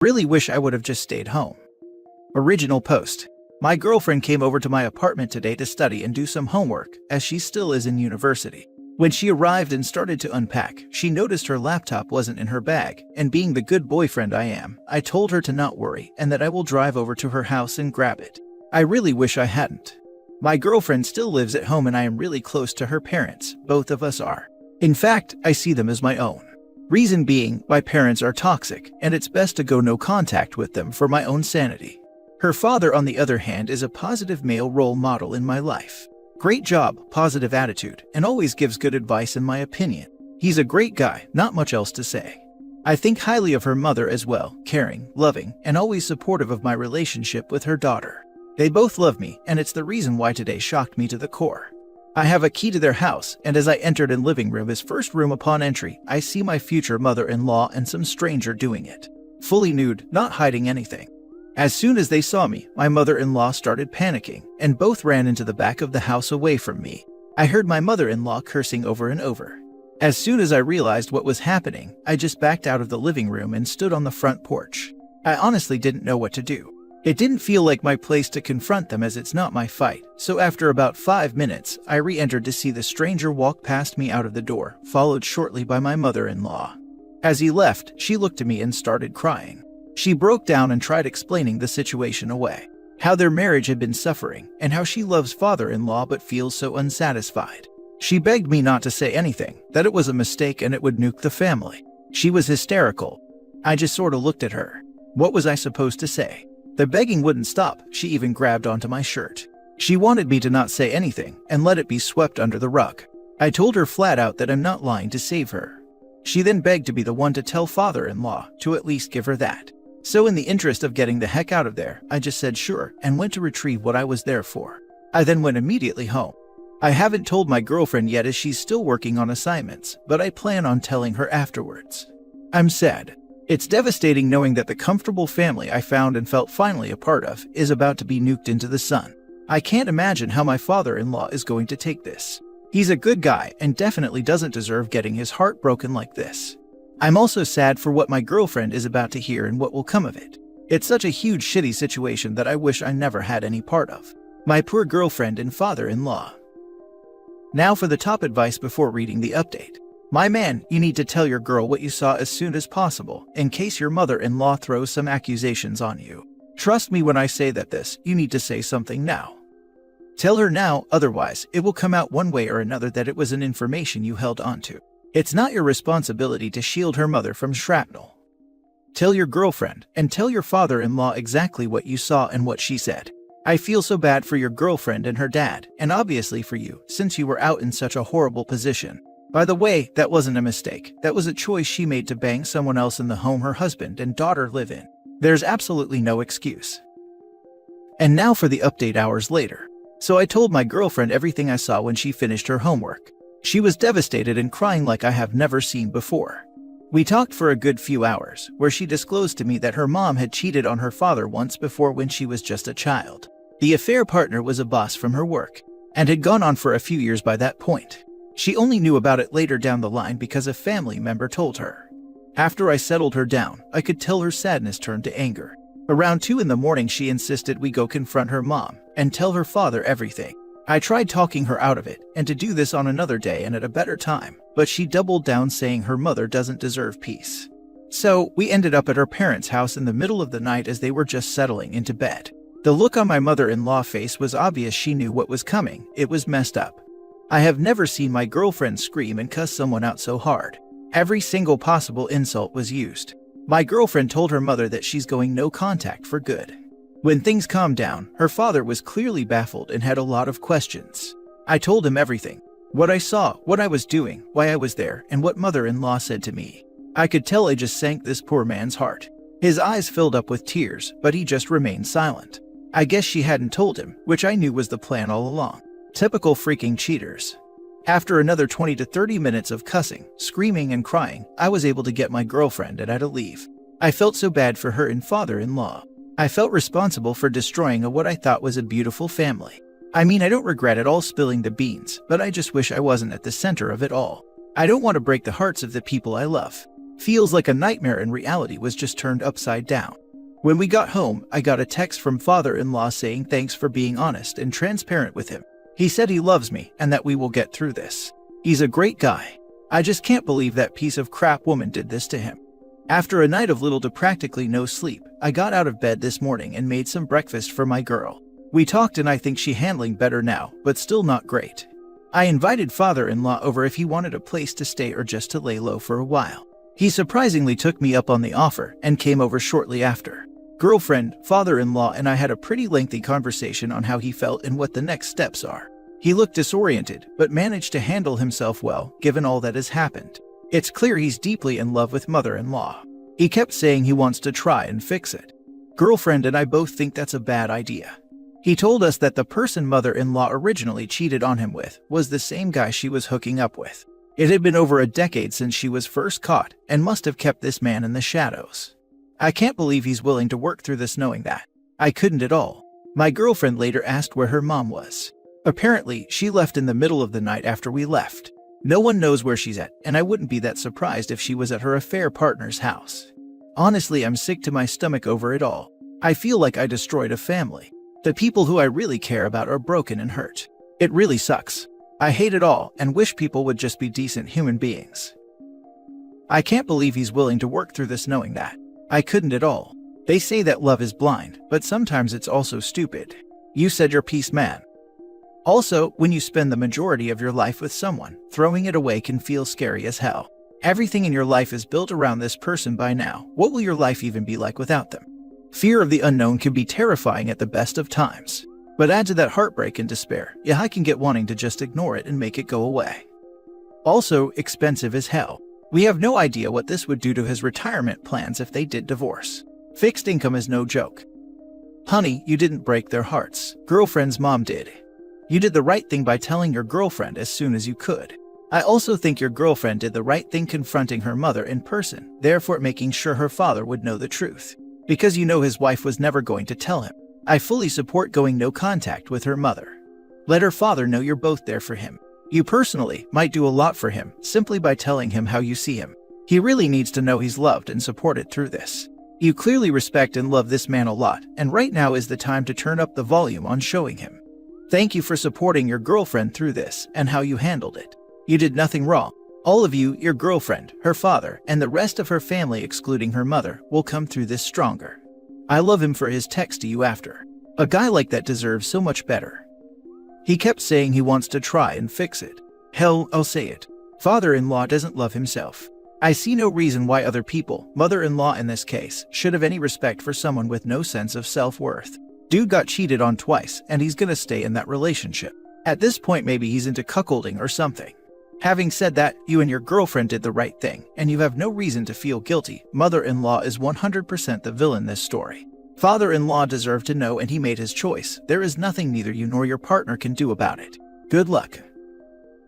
Really wish I would have just stayed home. Original post. My girlfriend came over to my apartment today to study and do some homework, as she still is in university. When she arrived and started to unpack, she noticed her laptop wasn't in her bag, and being the good boyfriend I am, I told her to not worry and that I will drive over to her house and grab it. I really wish I hadn't. My girlfriend still lives at home and I am really close to her parents, both of us are. In fact, I see them as my own. Reason being, my parents are toxic, and it's best to go no contact with them for my own sanity. Her father, on the other hand, is a positive male role model in my life. Great job, positive attitude, and always gives good advice in my opinion. He's a great guy, not much else to say. I think highly of her mother as well, caring, loving, and always supportive of my relationship with her daughter. They both love me, and it's the reason why today shocked me to the core. I have a key to their house, and as I entered in living room, his first room upon entry, I see my future mother-in-law and some stranger doing it. Fully nude, not hiding anything. As soon as they saw me, my mother-in-law started panicking, and both ran into the back of the house away from me. I heard my mother-in-law cursing over and over. As soon as I realized what was happening, I just backed out of the living room and stood on the front porch. I honestly didn't know what to do. It didn't feel like my place to confront them as it's not my fight, so after about 5 minutes, I re-entered to see the stranger walk past me out of the door, followed shortly by my mother-in-law. As he left, she looked at me and started crying. She broke down and tried explaining the situation away, how their marriage had been suffering, and how she loves father-in-law but feels so unsatisfied. She begged me not to say anything, that it was a mistake and it would nuke the family. She was hysterical. I just sorta looked at her. What was I supposed to say? The begging wouldn't stop, she even grabbed onto my shirt. She wanted me to not say anything and let it be swept under the rug. I told her flat out that I'm not lying to save her. She then begged to be the one to tell father-in-law, to at least give her that. So in the interest of getting the heck out of there, I just said sure and went to retrieve what I was there for. I then went immediately home. I haven't told my girlfriend yet as she's still working on assignments, but I plan on telling her afterwards. I'm sad. It's devastating knowing that the comfortable family I found and felt finally a part of is about to be nuked into the sun. I can't imagine how my father-in-law is going to take this. He's a good guy and definitely doesn't deserve getting his heart broken like this. I'm also sad for what my girlfriend is about to hear and what will come of it. It's such a huge shitty situation that I wish I never had any part of. My poor girlfriend and father-in-law. Now for the top advice before reading the update. My man, you need to tell your girl what you saw as soon as possible, in case your mother-in-law throws some accusations on you. Trust me when I say that you need to say something now. Tell her now, otherwise, it will come out one way or another that it was an information you held onto. It's not your responsibility to shield her mother from shrapnel. Tell your girlfriend, and tell your father-in-law exactly what you saw and what she said. I feel so bad for your girlfriend and her dad, and obviously for you, since you were out in such a horrible position. By the way, that wasn't a mistake. That was a choice she made to bang someone else in the home her husband and daughter live in. There's absolutely no excuse. And now for the update hours later. So I told my girlfriend everything I saw when she finished her homework. She was devastated and crying like I have never seen before. We talked for a good few hours, where she disclosed to me that her mom had cheated on her father once before when she was just a child. The affair partner was a boss from her work, and had gone on for a few years by that point. She only knew about it later down the line because a family member told her. After I settled her down, I could tell her sadness turned to anger. Around 2 in the morning she insisted we go confront her mom, and tell her father everything. I tried talking her out of it, and to do this on another day and at a better time, but she doubled down saying her mother doesn't deserve peace. So, we ended up at her parents' house in the middle of the night as they were just settling into bed. The look on my mother-in-law's face was obvious. She knew what was coming. It was messed up. I have never seen my girlfriend scream and cuss someone out so hard. Every single possible insult was used. My girlfriend told her mother that she's going no contact for good. When things calmed down, her father was clearly baffled and had a lot of questions. I told him everything. What I saw, what I was doing, why I was there, and what mother-in-law said to me. I could tell I just sank this poor man's heart. His eyes filled up with tears, but he just remained silent. I guess she hadn't told him, which I knew was the plan all along. Typical freaking cheaters. After another 20 to 30 minutes of cussing, screaming, and crying, I was able to get my girlfriend and I had to leave. I felt so bad for her and father-in-law. I felt responsible for destroying what I thought was a beautiful family. I mean, I don't regret at all spilling the beans, but I just wish I wasn't at the center of it all. I don't want to break the hearts of the people I love. Feels like a nightmare and reality was just turned upside down. When we got home, I got a text from father-in-law saying thanks for being honest and transparent with him. He said he loves me and that we will get through this. He's a great guy. I just can't believe that piece of crap woman did this to him. After a night of little to practically no sleep, I got out of bed this morning and made some breakfast for my girl. We talked and I think she's handling better now, but still not great. I invited father-in-law over if he wanted a place to stay or just to lay low for a while. He surprisingly took me up on the offer and came over shortly after. Girlfriend, father-in-law, and I had a pretty lengthy conversation on how he felt and what the next steps are. He looked disoriented, but managed to handle himself well, given all that has happened. It's clear he's deeply in love with mother-in-law. He kept saying he wants to try and fix it. Girlfriend and I both think that's a bad idea. He told us that the person mother-in-law originally cheated on him with was the same guy she was hooking up with. It had been over a decade since she was first caught and must have kept this man in the shadows. I can't believe he's willing to work through this knowing that. I couldn't at all. My girlfriend later asked where her mom was. Apparently, she left in the middle of the night after we left. No one knows where she's at, and I wouldn't be that surprised if she was at her affair partner's house. Honestly, I'm sick to my stomach over it all. I feel like I destroyed a family. The people who I really care about are broken and hurt. It really sucks. I hate it all and wish people would just be decent human beings. I can't believe he's willing to work through this knowing that. I couldn't at all. They say that love is blind, but sometimes it's also stupid. You said your piece, man. Also, when you spend the majority of your life with someone, throwing it away can feel scary as hell. Everything in your life is built around this person by now. What will your life even be like without them? Fear of the unknown can be terrifying at the best of times. But add to that heartbreak and despair, I can get wanting to just ignore it and make it go away. Also, expensive as hell. We have no idea what this would do to his retirement plans if they did divorce. Fixed income is no joke. Honey, you didn't break their hearts. Girlfriend's mom did. You did the right thing by telling your girlfriend as soon as you could. I also think your girlfriend did the right thing confronting her mother in person, therefore making sure her father would know the truth. Because you know his wife was never going to tell him. I fully support going no contact with her mother. Let her father know you're both there for him. You personally might do a lot for him simply by telling him how you see him. He really needs to know he's loved and supported through this. You clearly respect and love this man a lot, and right now is the time to turn up the volume on showing him. Thank you for supporting your girlfriend through this and how you handled it. You did nothing wrong. All of you, your girlfriend, her father, and the rest of her family excluding her mother, will come through this stronger. I love him for his text to you after. A guy like that deserves so much better. He kept saying he wants to try and fix it. Hell, I'll say it. Father-in-law doesn't love himself. I see no reason why other people, mother-in-law in this case, should have any respect for someone with no sense of self-worth. Dude got cheated on twice, and he's gonna stay in that relationship. At this point, maybe he's into cuckolding or something. Having said that, you and your girlfriend did the right thing, and you have no reason to feel guilty. Mother-in-law is 100% the villain in this story. Father-in-law deserved to know and he made his choice. There is nothing neither you nor your partner can do about it. Good luck.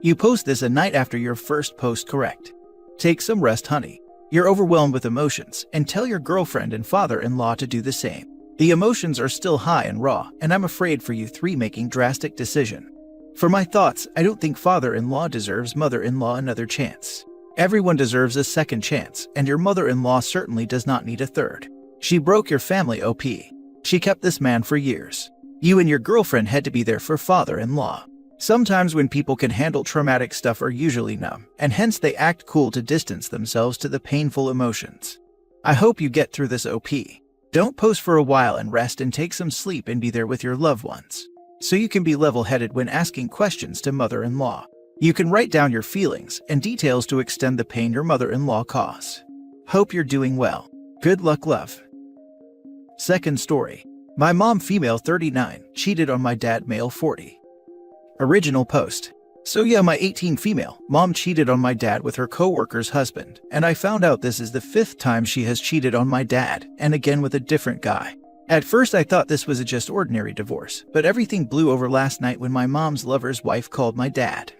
You post this a night after your first post, correct? Take some rest, honey. You're overwhelmed with emotions, and tell your girlfriend and father-in-law to do the same. The emotions are still high and raw, and I'm afraid for you three making drastic decision. For my thoughts, I don't think father-in-law deserves mother-in-law another chance. Everyone deserves a second chance, and your mother-in-law certainly does not need a third. She broke your family, OP. She kept this man for years. You and your girlfriend had to be there for father-in-law. Sometimes when people can handle traumatic stuff are usually numb, and hence they act cool to distance themselves to the painful emotions. I hope you get through this, OP. Don't post for a while and rest and take some sleep and be there with your loved ones. So you can be level-headed when asking questions to mother-in-law. You can write down your feelings and details to extend the pain your mother-in-law caused. Hope you're doing well. Good luck, love. Second story. My mom, female 39, cheated on my dad, male 40. Original post. So yeah, my 18 female mom cheated on my dad with her co-worker's husband, and I found out this is the 5th time she has cheated on my dad, and again with a different guy. At first I thought this was a just ordinary divorce, but everything blew over last night when my mom's lover's wife called my dad.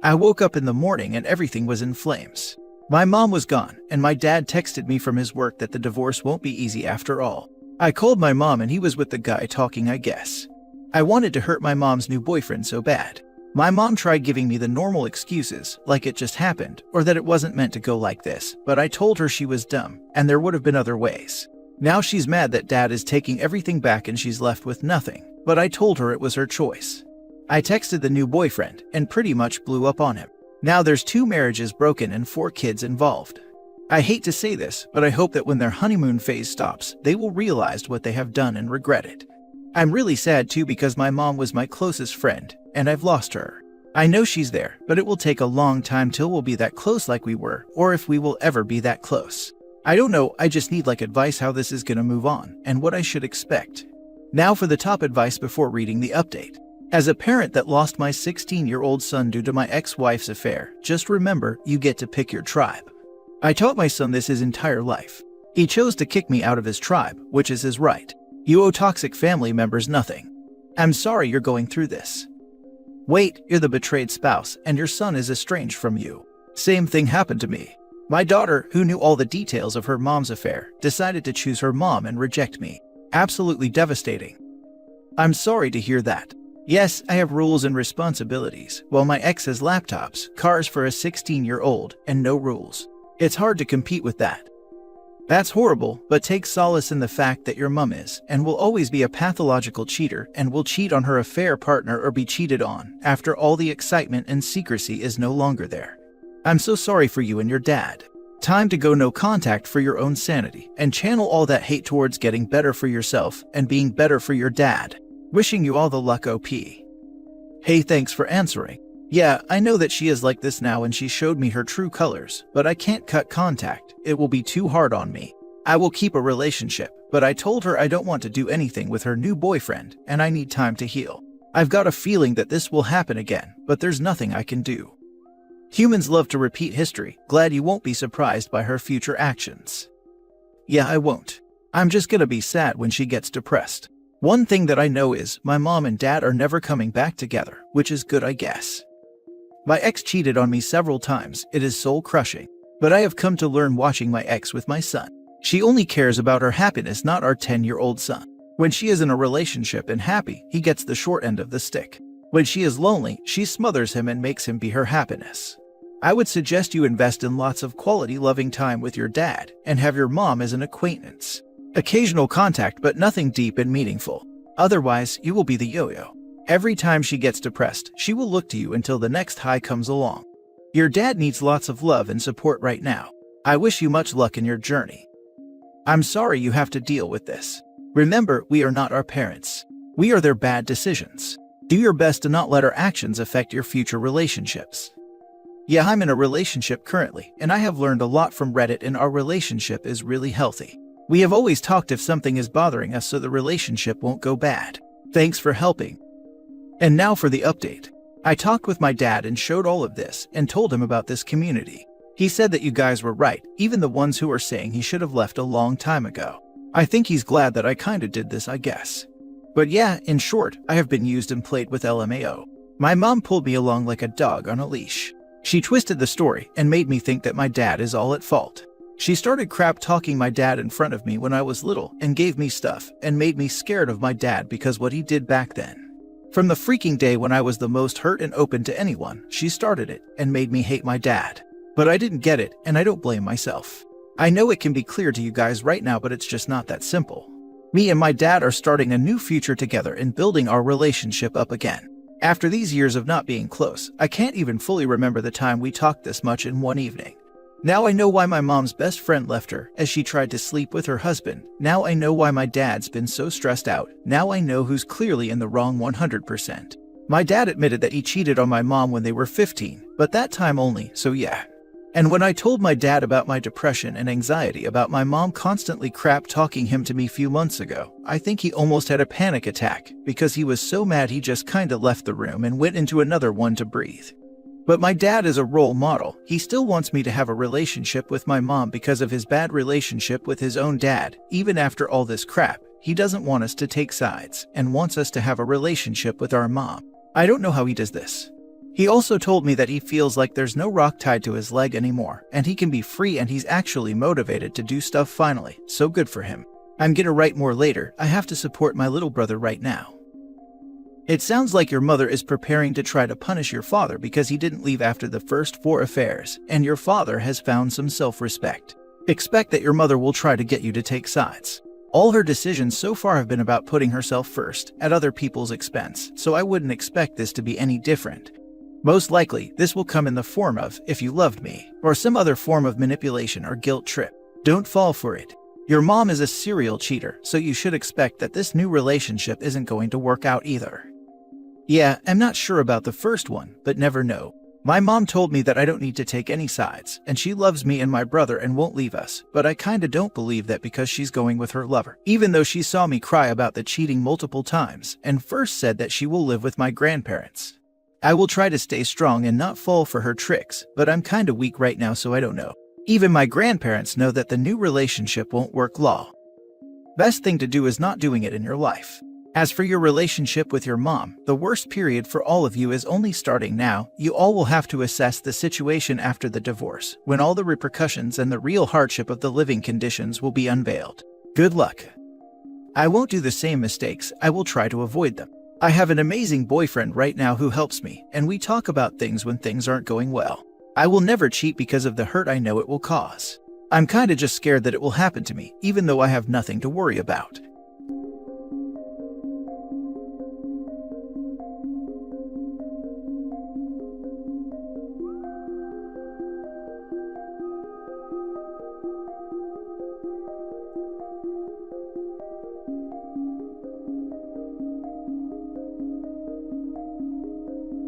I woke up in the morning and everything was in flames. My mom was gone, and my dad texted me from his work that the divorce won't be easy after all. I called my mom and he was with the guy talking, I guess. I wanted to hurt my mom's new boyfriend so bad. My mom tried giving me the normal excuses, like it just happened, or that it wasn't meant to go like this, but I told her she was dumb, and there would have been other ways. Now she's mad that dad is taking everything back and she's left with nothing, but I told her it was her choice. I texted the new boyfriend, and pretty much blew up on him. Now there's 2 marriages broken and 4 kids involved. I hate to say this, but I hope that when their honeymoon phase stops, they will realize what they have done and regret it. I'm really sad too because my mom was my closest friend, and I've lost her. I know she's there, but it will take a long time till we'll be that close like we were, or if we will ever be that close. I don't know, I just need advice how this is gonna move on, and what I should expect. Now for the top advice before reading the update. As a parent that lost my 16-year-old son due to my ex-wife's affair, just remember, you get to pick your tribe. I taught my son this his entire life. He chose to kick me out of his tribe, which is his right. You owe toxic family members nothing. I'm sorry you're going through this. Wait, you're the betrayed spouse, and your son is estranged from you. Same thing happened to me. My daughter, who knew all the details of her mom's affair, decided to choose her mom and reject me. Absolutely devastating. I'm sorry to hear that. Yes, I have rules and responsibilities, while my ex has laptops, cars for a 16-year-old, and no rules. It's hard to compete with that. That's horrible, but take solace in the fact that your mom is, and will always be a pathological cheater and will cheat on her affair partner or be cheated on after all the excitement and secrecy is no longer there. I'm so sorry for you and your dad. Time to go no contact for your own sanity and channel all that hate towards getting better for yourself and being better for your dad. Wishing you all the luck, OP. Hey, thanks for answering. Yeah, I know that she is like this now and she showed me her true colors, but I can't cut contact. It will be too hard on me. I will keep a relationship, but I told her I don't want to do anything with her new boyfriend and I need time to heal. I've got a feeling that this will happen again, but there's nothing I can do. Humans love to repeat history. Glad you won't be surprised by her future actions. Yeah, I won't. I'm just gonna be sad when she gets depressed. One thing that I know is my mom and dad are never coming back together, which is good, I guess. My ex cheated on me several times. It is soul-crushing. But I have come to learn watching my ex with my son. She only cares about her happiness, not our 10-year-old son. When she is in a relationship and happy, he gets the short end of the stick. When she is lonely, she smothers him and makes him be her happiness. I would suggest you invest in lots of quality loving time with your dad and have your mom as an acquaintance. Occasional contact, but nothing deep and meaningful. Otherwise, you will be the yo-yo. Every time she gets depressed, she will look to you until the next high comes along. Your dad needs lots of love and support right now. I wish you much luck in your journey. I'm sorry you have to deal with this. Remember, we are not our parents. We are their bad decisions. Do your best to not let our actions affect your future relationships. Yeah, I'm in a relationship currently, and I have learned a lot from Reddit, and our relationship is really healthy. We have always talked if something is bothering us so the relationship won't go bad. Thanks for helping. And now for the update. I talked with my dad and showed all of this and told him about this community. He said that you guys were right, even the ones who are saying he should have left a long time ago. I think he's glad that I kinda did this, I guess. But yeah, in short, I have been used and played with LMAO. My mom pulled me along like a dog on a leash. She twisted the story and made me think that my dad is all at fault. She started crap talking my dad in front of me when I was little and gave me stuff and made me scared of my dad because what he did back then. From the freaking day when I was the most hurt and open to anyone, she started it and made me hate my dad. But I didn't get it, and I don't blame myself. I know it can be clear to you guys right now, but it's just not that simple. Me and my dad are starting a new future together and building our relationship up again. After these years of not being close, I can't even fully remember the time we talked this much in one evening. Now I know why my mom's best friend left her, as she tried to sleep with her husband. Now I know why my dad's been so stressed out. Now I know who's clearly in the wrong 100%. My dad admitted that he cheated on my mom when they were 15, but that time only, so yeah. And when I told my dad about my depression and anxiety about my mom constantly crap talking him to me few months ago, I think he almost had a panic attack because he was so mad he just kinda left the room and went into another one to breathe. But my dad is a role model. He still wants me to have a relationship with my mom because of his bad relationship with his own dad. Even after all this crap, he doesn't want us to take sides and wants us to have a relationship with our mom. I don't know how he does this. He also told me that he feels like there's no rock tied to his leg anymore and he can be free, and he's actually motivated to do stuff finally, so good for him. I'm gonna write more later. I have to support my little brother right now. It sounds like your mother is preparing to try to punish your father because he didn't leave after the first 4 affairs, and your father has found some self-respect. Expect that your mother will try to get you to take sides. All her decisions so far have been about putting herself first, at other people's expense, so I wouldn't expect this to be any different. Most likely, this will come in the form of, "if you loved me," or some other form of manipulation or guilt trip. Don't fall for it. Your mom is a serial cheater, so you should expect that this new relationship isn't going to work out either. Yeah, I'm not sure about the first one, but never know. My mom told me that I don't need to take any sides, and she loves me and my brother and won't leave us, but I kinda don't believe that because she's going with her lover, even though she saw me cry about the cheating multiple times, and first said that she will live with my grandparents. I will try to stay strong and not fall for her tricks, but I'm kinda weak right now, so I don't know. Even my grandparents know that the new relationship won't work law. Best thing to do is not doing it in your life. As for your relationship with your mom, the worst period for all of you is only starting now. You all will have to assess the situation after the divorce, when all the repercussions and the real hardship of the living conditions will be unveiled. Good luck. I won't do the same mistakes, I will try to avoid them. I have an amazing boyfriend right now who helps me, and we talk about things when things aren't going well. I will never cheat because of the hurt I know it will cause. I'm kinda just scared that it will happen to me, even though I have nothing to worry about.